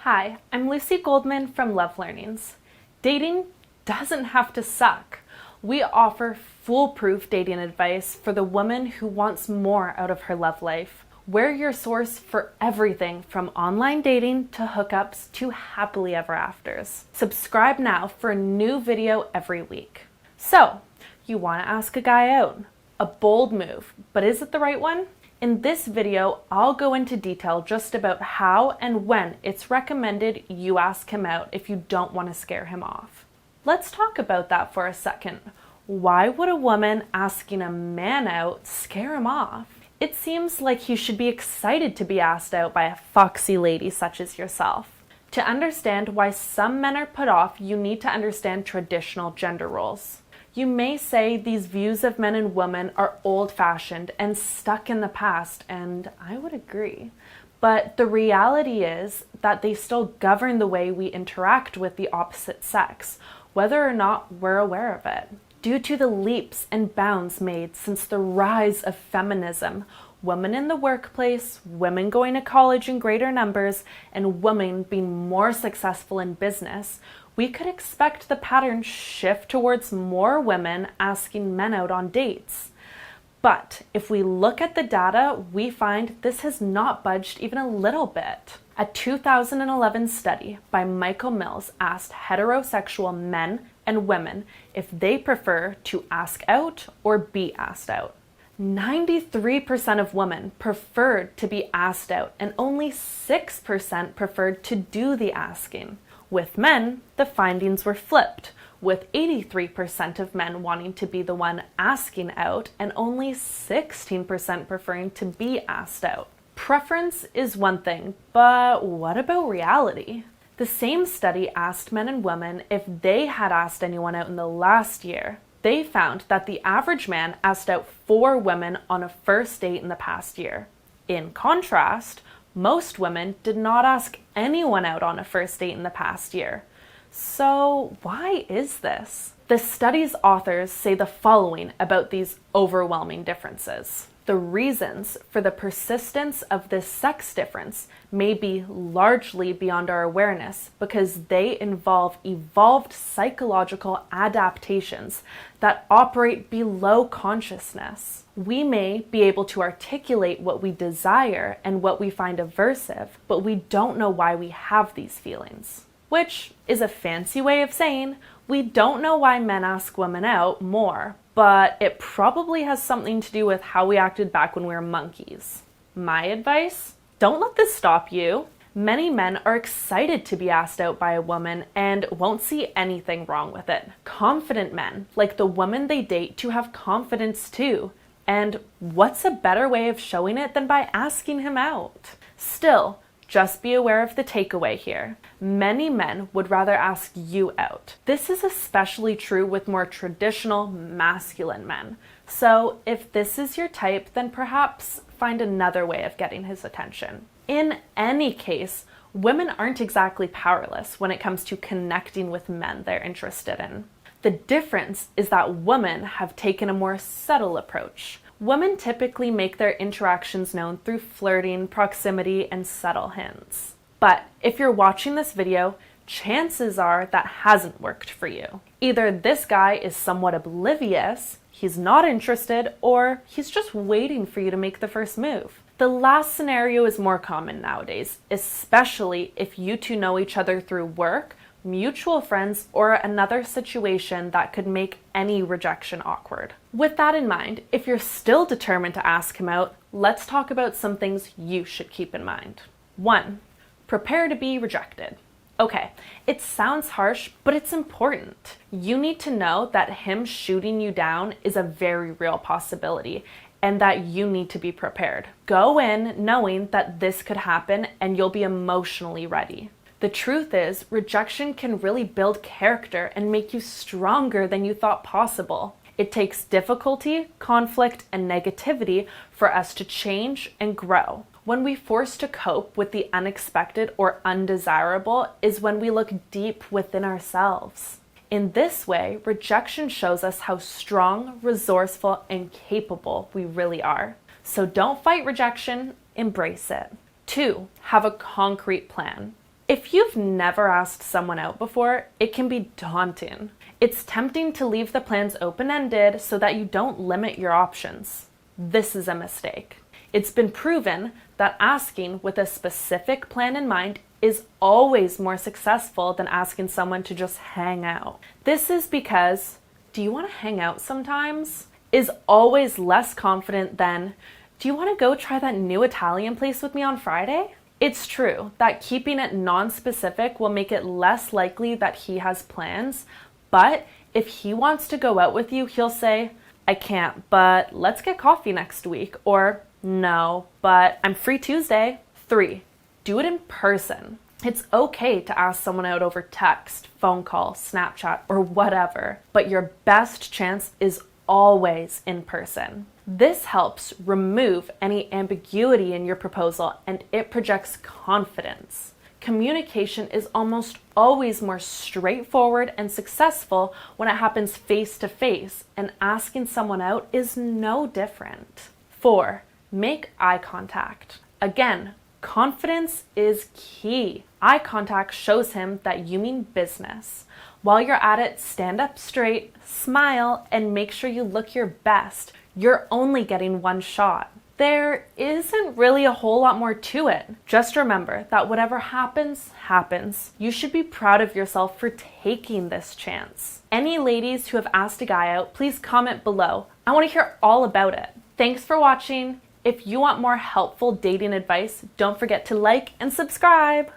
Hi, I'm Lucy Goldman from LoveLearnings. Dating doesn't have to suck. We offer foolproof dating advice for the woman who wants more out of her love life. We're your source for everything from online dating to hookups to happily ever afters. Subscribe now for a new video every week. So, you want to ask a guy out? A bold move, but is it the right one? In this video, I'll go into detail just about how and when it's recommended you ask him out if you don't want to scare him off. Let's talk about that for a second. Why would a woman asking a man out scare him off? It seems like he should be excited to be asked out by a foxy lady such as yourself. To understand why some men are put off, you need to understand traditional gender roles. You may say these views of men and women are old-fashioned and stuck in the past, and I would agree. But the reality is that they still govern the way we interact with the opposite sex, whether or not we're aware of it. Due to the leaps and bounds made since the rise of feminism, women in the workplace, women going to college in greater numbers, and women being more successful in business, we could expect the pattern shift towards more women asking men out on dates. But if we look at the data, we find this has not budged even a little bit. A 2011 study by Michael Mills asked heterosexual men and women if they prefer to ask out or be asked out. 93% of women preferred to be asked out, and only 6% preferred to do the asking. With men, the findings were flipped, with 83% of men wanting to be the one asking out and only 16% preferring to be asked out. Preference is one thing, but what about reality? The same study asked men and women if they had asked anyone out in the last year. They found that the average man asked out 4 women on a first date in the past year. In contrast, most women did not ask anyone out on a first date in the past year. So why is this? The study's authors say the following about these overwhelming differences. The reasons for the persistence of this sex difference may be largely beyond our awareness because they involve evolved psychological adaptations that operate below consciousness. We may be able to articulate what we desire and what we find aversive, but we don't know why we have these feelings. Which is a fancy way of saying we don't know why men ask women out more, but it probably has something to do with how we acted back when we were monkeys. My advice? Don't let this stop you. Many men are excited to be asked out by a woman and won't see anything wrong with it. Confident men like the woman they date to have confidence too. And what's a better way of showing it than by asking him out? Still, just be aware of the takeaway here. Many men would rather ask you out. This is especially true with more traditional masculine men. So if this is your type, then perhaps find another way of getting his attention. In any case, women aren't exactly powerless when it comes to connecting with men they're interested in. The difference is that women have taken a more subtle approach. Women typically make their interactions known through flirting, proximity, and subtle hints. But if you're watching this video, chances are that hasn't worked for you. Either this guy is somewhat oblivious, he's not interested, or he's just waiting for you to make the first move. The last scenario is more common nowadays, especially if you two know each other through work, mutual friends, or another situation that could make any rejection awkward. With that in mind, if you're still determined to ask him out, let's talk about some things you should keep in mind. 1. Prepare to be rejected. Okay, it sounds harsh, but it's important. You need to know that him shooting you down is a very real possibility and that you need to be prepared. Go in knowing that this could happen and you'll be emotionally ready. The truth is, rejection can really build character and make you stronger than you thought possible. It takes difficulty, conflict, and negativity for us to change and grow. When we force to cope with the unexpected or undesirable is when we look deep within ourselves. In this way, rejection shows us how strong, resourceful, and capable we really are. So don't fight rejection, embrace it. 2, have a concrete plan. If you've never asked someone out before, it can be daunting. It's tempting to leave the plans open-ended so that you don't limit your options. This is a mistake. It's been proven that asking with a specific plan in mind is always more successful than asking someone to just hang out. This is because, do you want to hang out sometimes? Is always less confident than, do you want to go try that new Italian place with me on Friday? It's true that keeping it non-specific will make it less likely that he has plans, but if he wants to go out with you, he'll say, I can't, but let's get coffee next week, or no, but I'm free Tuesday. 3, do it in person. It's okay to ask someone out over text, phone call, Snapchat, or whatever, but your best chance is always in person. This helps remove any ambiguity in your proposal and it projects confidence. Communication is almost always more straightforward and successful when it happens face to face, and asking someone out is no different. 4, make eye contact. Again, confidence is key. Eye contact shows him that you mean business. While you're at it, stand up straight, smile, and make sure you look your best. You're only getting one shot. There isn't really a whole lot more to it. Just remember that whatever happens, happens. You should be proud of yourself for taking this chance. Any ladies who have asked a guy out, please comment below. I want to hear all about it. Thanks for watching. If you want more helpful dating advice, don't forget to like and subscribe.